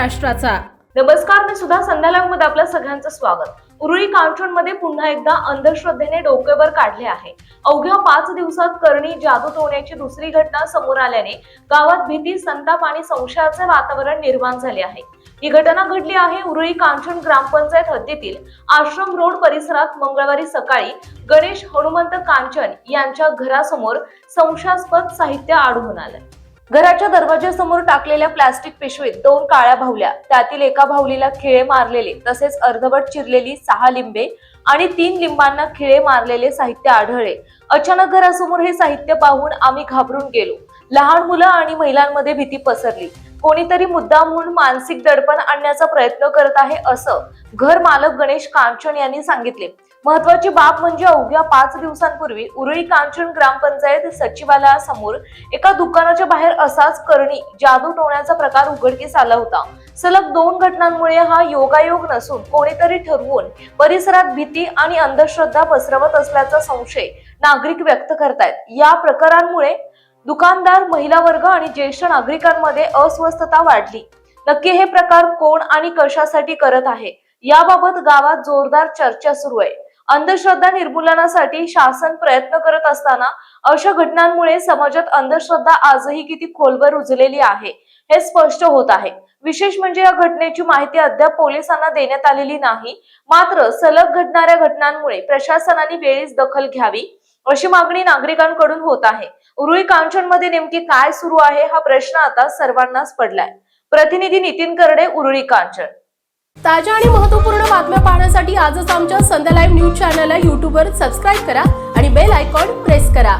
महाराष्ट्राचा। नमस्कार, मी सुद्धा संध्या लाईव्ह मध्ये आपल्या सगळ्यांचं स्वागत। उरुळी कांचन मध्ये पुन्हा एकदा अंधश्रद्धेने डोकेवर काढले आहे। अवघ्या 5 दिवसात करणी जादू टोण्याची दुसरी घटना समोर आल्याने गावात भीती, संताप आणि संशयाचे वातावरण निर्माण झाले आहे। ही घटना घडली आहे उरुळी कांचन ग्रामपंचायत हद्दीतील आश्रम रोड परिसरात। मंगळवारी सकाळी गणेश हनुमंत कांचन यांच्या घरासमोर संशयास्पद साहित्य आढळून आलं। घराच्या दरवाजासमोर टाकलेल्या प्लास्टिक पिशवीत 2 काळ्या बाहुल्या, त्यातील एका बाहुलीला खिळे मारलेले तसेच अर्धवट चिरलेली 6 लिंबे आणि 3 लिंबांना खिळे मारलेले साहित्य आढळले। अचानक घरासमोर हे साहित्य पाहून आम्ही घाबरून गेलो। लहान मुलं आणि महिलांमध्ये भीती पसरली। कोणीतरी मुद्दामहून मानसिक दडपण आणण्याचा प्रयत्न करत आहे, असं घर मालक गणेश कांचन यांनी सांगितले। महत्वाची बाब म्हणजे अवघ्या 5 दिवसांपूर्वी उरुळी कांचन ग्रामपंचायत सचिवालयासमोर एका दुकानाच्या बाहेर असाच करणी जादू टोण्याचा प्रकार उघडकीस आला होता। सलग 2 घटनांमुळे हा योगायोग नसून कोणीतरी ठरवून परिसरात भीती आणि अंधश्रद्धा पसरवत असल्याचा संशय नागरिक व्यक्त करतायत। या प्रकारांमुळे दुकानदार, महिला वर्ग आणि ज्येष्ठ नागरिकांमध्ये अस्वस्थता वाढली। नक्की हे प्रकार कोण आणि कशासाठी करत आहे, याबाबत गावात जोरदार चर्चा सुरू आहे। अंधश्रद्धा निर्मूलनासाठी शासन प्रयत्न करत असताना अशा घटनांमुळे समाजात अंधश्रद्धा आजही किती खोलवर रुजलेली आहे हे स्पष्ट होत आहे। विशेष म्हणजे या घटनेची माहिती अद्याप पोलिसांना देण्यात आलेली नाही। मात्र सलग घडणाऱ्या घटनांमुळे प्रशासनाने वेळीच दखल घ्यावी अशी मागणी नागरिकांकडून होत आहे। उरुळी कांचन मध्ये नेमकी काय सुरू आहे हा प्रश्न आता सर्वांनाच पडलाय। प्रतिनिधी नितीन करडे, उरुळी कांचन। ताज्या आणि महत्त्वपूर्ण बातम्या पाहण्यासाठी आजच आमच्या संध्या लाईव्ह न्यूज चॅनलला YouTube वर सबस्क्राईब करा आणि बेल आयकॉन प्रेस करा।